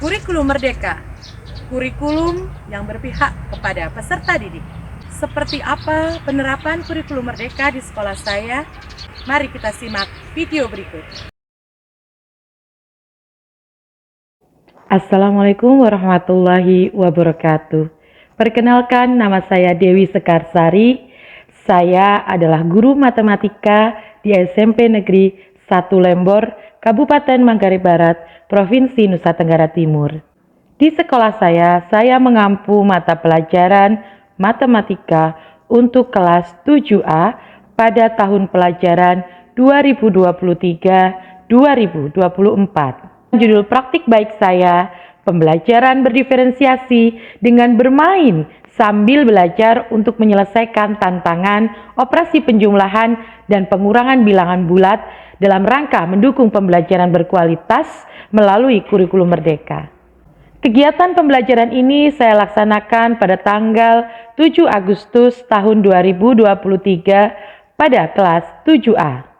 Kurikulum Merdeka, kurikulum yang berpihak kepada peserta didik. Seperti apa penerapan kurikulum Merdeka di sekolah saya? Mari kita simak video berikut. Assalamualaikum warahmatullahi wabarakatuh. Perkenalkan, nama saya Dewi Sekarsari. Saya adalah guru matematika di SMP Negeri 1 Lembor, Kabupaten Manggarai Barat, Provinsi Nusa Tenggara Timur. Di sekolah saya mengampu mata pelajaran matematika untuk kelas 7A pada tahun pelajaran 2023-2024. Judul praktik baik saya, pembelajaran berdiferensiasi dengan bermain sambil belajar untuk menyelesaikan tantangan operasi penjumlahan dan pengurangan bilangan bulat dalam rangka mendukung pembelajaran berkualitas melalui kurikulum Merdeka. Kegiatan pembelajaran ini saya laksanakan pada tanggal 7 Agustus tahun 2023 pada kelas 7A.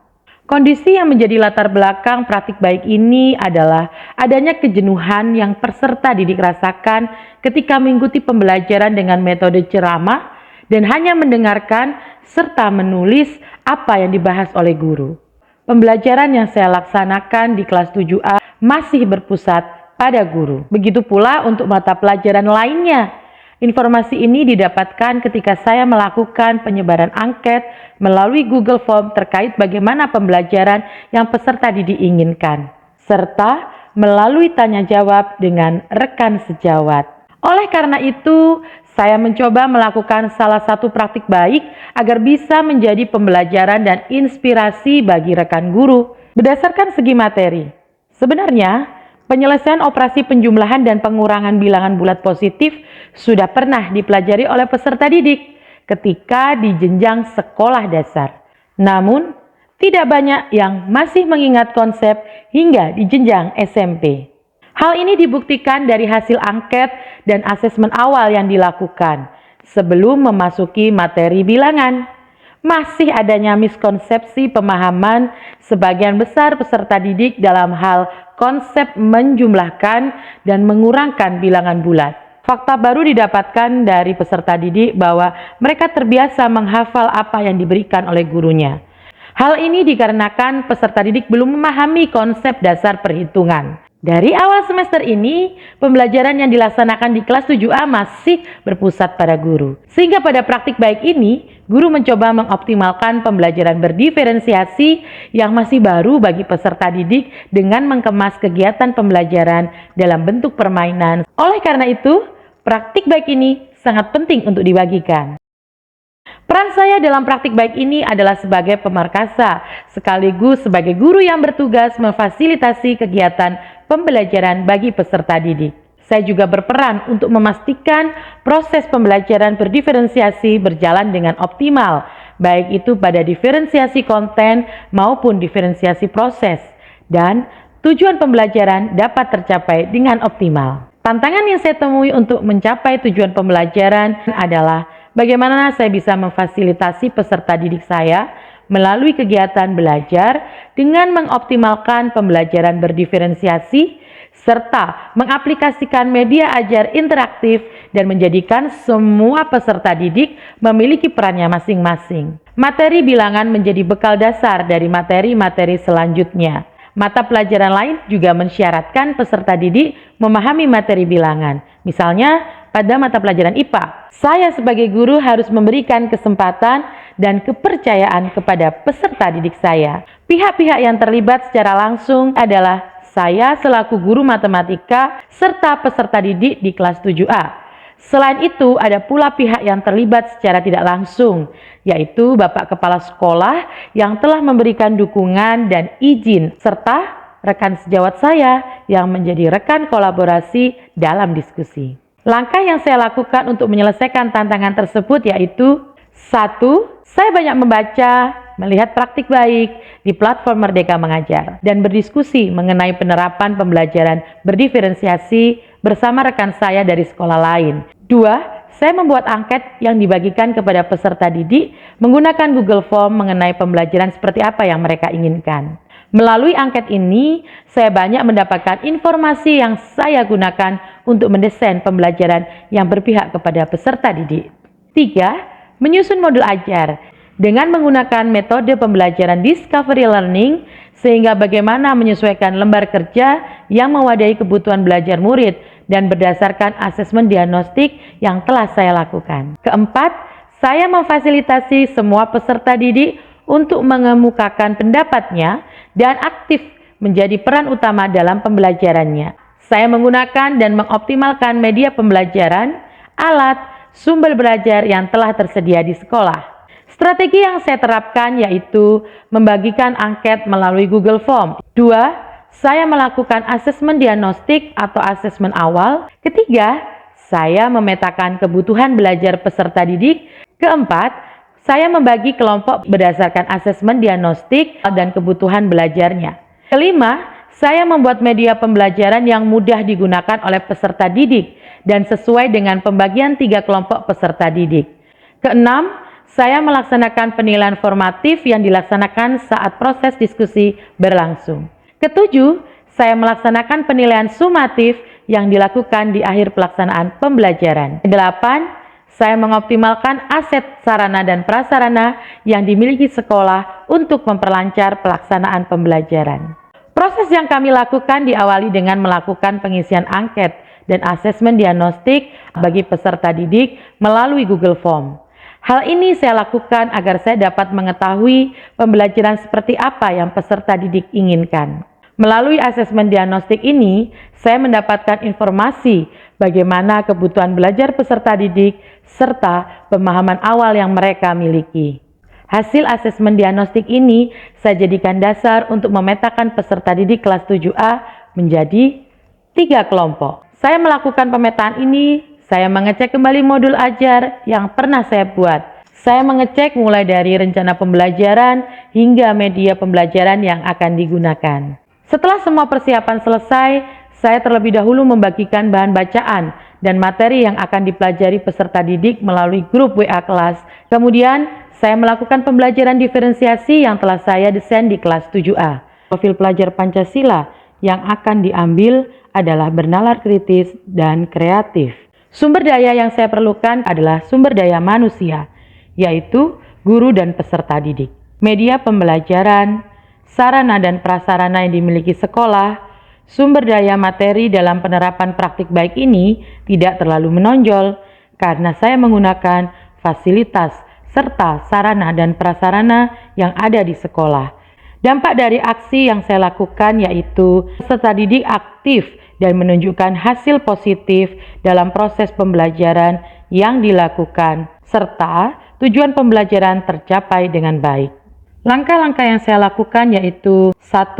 Kondisi yang menjadi latar belakang praktik baik ini adalah adanya kejenuhan yang peserta didik rasakan ketika mengikuti pembelajaran dengan metode ceramah dan hanya mendengarkan serta menulis apa yang dibahas oleh guru. Pembelajaran yang saya laksanakan di kelas 7A masih berpusat pada guru. Begitu pula untuk mata pelajaran lainnya. Informasi ini didapatkan ketika saya melakukan penyebaran angket melalui Google Form terkait bagaimana pembelajaran yang peserta didik inginkan, serta melalui tanya jawab dengan rekan sejawat. Oleh karena itu, saya mencoba melakukan salah satu praktik baik agar bisa menjadi pembelajaran dan inspirasi bagi rekan guru berdasarkan segi materi. Sebenarnya, penyelesaian operasi penjumlahan dan pengurangan bilangan bulat positif sudah pernah dipelajari oleh peserta didik ketika di jenjang sekolah dasar. Namun, tidak banyak yang masih mengingat konsep hingga di jenjang SMP. Hal ini dibuktikan dari hasil angket dan asesmen awal yang dilakukan sebelum memasuki materi bilangan. Masih adanya miskonsepsi pemahaman sebagian besar peserta didik dalam hal konsep menjumlahkan dan mengurangkan bilangan bulat. Fakta baru didapatkan dari peserta didik bahwa mereka terbiasa menghafal apa yang diberikan oleh gurunya. Hal ini dikarenakan peserta didik belum memahami konsep dasar perhitungan. Dari awal semester ini, pembelajaran yang dilaksanakan di kelas 7A masih berpusat pada guru. Sehingga pada praktik baik ini, guru mencoba mengoptimalkan pembelajaran berdiferensiasi yang masih baru bagi peserta didik dengan mengemas kegiatan pembelajaran dalam bentuk permainan. Oleh karena itu, praktik baik ini sangat penting untuk dibagikan. Peran saya dalam praktik baik ini adalah sebagai pemarkasa, sekaligus sebagai guru yang bertugas memfasilitasi kegiatan pembelajaran bagi peserta didik. Saya juga berperan untuk memastikan proses pembelajaran berdiferensiasi berjalan dengan optimal, baik itu pada diferensiasi konten maupun diferensiasi proses, dan tujuan pembelajaran dapat tercapai dengan optimal. Tantangan yang saya temui untuk mencapai tujuan pembelajaran adalah bagaimana saya bisa memfasilitasi peserta didik saya melalui kegiatan belajar dengan mengoptimalkan pembelajaran berdiferensiasi serta mengaplikasikan media ajar interaktif dan menjadikan semua peserta didik memiliki perannya masing-masing. Materi bilangan menjadi bekal dasar dari materi-materi selanjutnya. Mata pelajaran lain juga mensyaratkan peserta didik memahami materi bilangan. Misalnya, pada mata pelajaran IPA, saya sebagai guru harus memberikan kesempatan dan kepercayaan kepada peserta didik saya. Pihak-pihak yang terlibat secara langsung adalah saya selaku guru matematika serta peserta didik di kelas 7A. Selain itu, ada pula pihak yang terlibat secara tidak langsung, yaitu Bapak Kepala Sekolah yang telah memberikan dukungan dan izin, serta rekan sejawat saya yang menjadi rekan kolaborasi dalam diskusi. Langkah yang saya lakukan untuk menyelesaikan tantangan tersebut yaitu 1. Saya banyak membaca, melihat praktik baik di platform Merdeka Mengajar, dan berdiskusi mengenai penerapan pembelajaran berdiferensiasi bersama rekan saya dari sekolah lain. 2. Saya membuat angket yang dibagikan kepada peserta didik menggunakan Google Form mengenai pembelajaran seperti apa yang mereka inginkan. Melalui angket ini, saya banyak mendapatkan informasi yang saya gunakan untuk mendesain pembelajaran yang berpihak kepada peserta didik. 3. Menyusun modul ajar dengan menggunakan metode pembelajaran discovery learning, sehingga bagaimana menyesuaikan lembar kerja yang mewadahi kebutuhan belajar murid dan berdasarkan asesmen diagnostik yang telah saya lakukan. Keempat, saya memfasilitasi semua peserta didik untuk mengemukakan pendapatnya dan aktif menjadi peran utama dalam pembelajarannya. Saya menggunakan dan mengoptimalkan media pembelajaran, alat, sumber belajar yang telah tersedia di sekolah. Strategi yang saya terapkan yaitu membagikan angket melalui Google Form. 2. Saya melakukan asesmen diagnostik atau asesmen awal. Ketiga, saya memetakan kebutuhan belajar peserta didik. Keempat, saya membagi kelompok berdasarkan asesmen diagnostik dan kebutuhan belajarnya. Kelima, saya membuat media pembelajaran yang mudah digunakan oleh peserta didik dan sesuai dengan pembagian 3 kelompok peserta didik. Keenam, saya melaksanakan penilaian formatif yang dilaksanakan saat proses diskusi berlangsung. Ketujuh, saya melaksanakan penilaian sumatif yang dilakukan di akhir pelaksanaan pembelajaran. 8. Saya mengoptimalkan aset sarana dan prasarana yang dimiliki sekolah untuk memperlancar pelaksanaan pembelajaran. Proses yang kami lakukan diawali dengan melakukan pengisian angket dan asesmen diagnostik bagi peserta didik melalui Google Form. Hal ini saya lakukan agar saya dapat mengetahui pembelajaran seperti apa yang peserta didik inginkan. Melalui asesmen diagnostik ini, saya mendapatkan informasi bagaimana kebutuhan belajar peserta didik serta pemahaman awal yang mereka miliki. Hasil asesmen diagnostik ini saya jadikan dasar untuk memetakan peserta didik kelas 7A menjadi 3 kelompok. Saya melakukan pemetaan ini, saya mengecek kembali modul ajar yang pernah saya buat. Saya mengecek mulai dari rencana pembelajaran hingga media pembelajaran yang akan digunakan. Setelah semua persiapan selesai, saya terlebih dahulu membagikan bahan bacaan dan materi yang akan dipelajari peserta didik melalui grup WA kelas. Kemudian, saya melakukan pembelajaran diferensiasi yang telah saya desain di kelas 7A. Profil pelajar Pancasila yang akan diambil adalah bernalar kritis dan kreatif. Sumber daya yang saya perlukan adalah sumber daya manusia, yaitu guru dan peserta didik. Media pembelajaran, sarana dan prasarana yang dimiliki sekolah, sumber daya materi dalam penerapan praktik baik ini tidak terlalu menonjol karena saya menggunakan fasilitas serta sarana dan prasarana yang ada di sekolah. Dampak dari aksi yang saya lakukan yaitu peserta didik aktif dan menunjukkan hasil positif dalam proses pembelajaran yang dilakukan serta tujuan pembelajaran tercapai dengan baik. Langkah-langkah yang saya lakukan yaitu 1.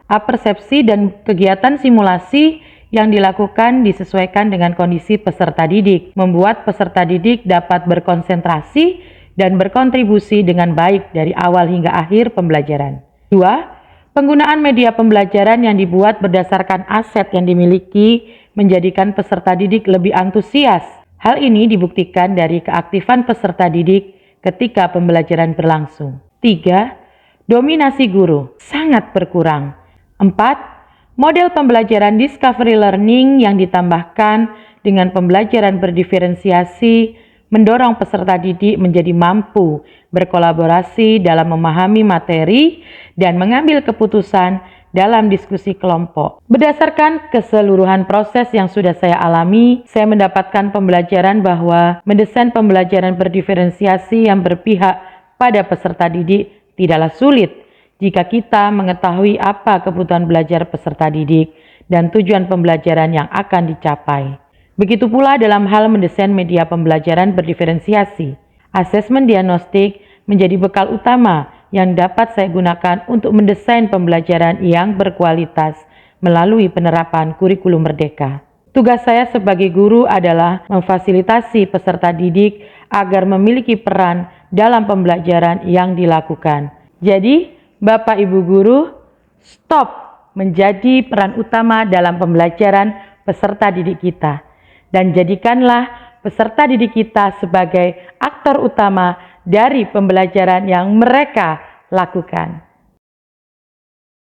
Persepsi dan kegiatan simulasi yang dilakukan disesuaikan dengan kondisi peserta didik, membuat peserta didik dapat berkonsentrasi dan berkontribusi dengan baik dari awal hingga akhir pembelajaran. 2. Penggunaan media pembelajaran yang dibuat berdasarkan aset yang dimiliki menjadikan peserta didik lebih antusias. Hal ini dibuktikan dari keaktifan peserta didik ketika pembelajaran berlangsung. 3. Dominasi guru sangat berkurang. 4. Model pembelajaran discovery learning yang ditambahkan dengan pembelajaran berdiferensiasi mendorong peserta didik menjadi mampu berkolaborasi dalam memahami materi dan mengambil keputusan dalam diskusi kelompok. Berdasarkan keseluruhan proses yang sudah saya alami, saya mendapatkan pembelajaran bahwa mendesain pembelajaran berdiferensiasi yang berpihak pada peserta didik tidaklah sulit jika kita mengetahui apa kebutuhan belajar peserta didik dan tujuan pembelajaran yang akan dicapai. Begitu pula dalam hal mendesain media pembelajaran berdiferensiasi. Asesmen diagnostik menjadi bekal utama yang dapat saya gunakan untuk mendesain pembelajaran yang berkualitas melalui penerapan kurikulum merdeka. Tugas saya sebagai guru adalah memfasilitasi peserta didik agar memiliki peran dalam pembelajaran yang dilakukan. Jadi, Bapak Ibu guru, stop menjadi peran utama dalam pembelajaran peserta didik kita. Dan jadikanlah peserta didik kita sebagai aktor utama dari pembelajaran yang mereka lakukan.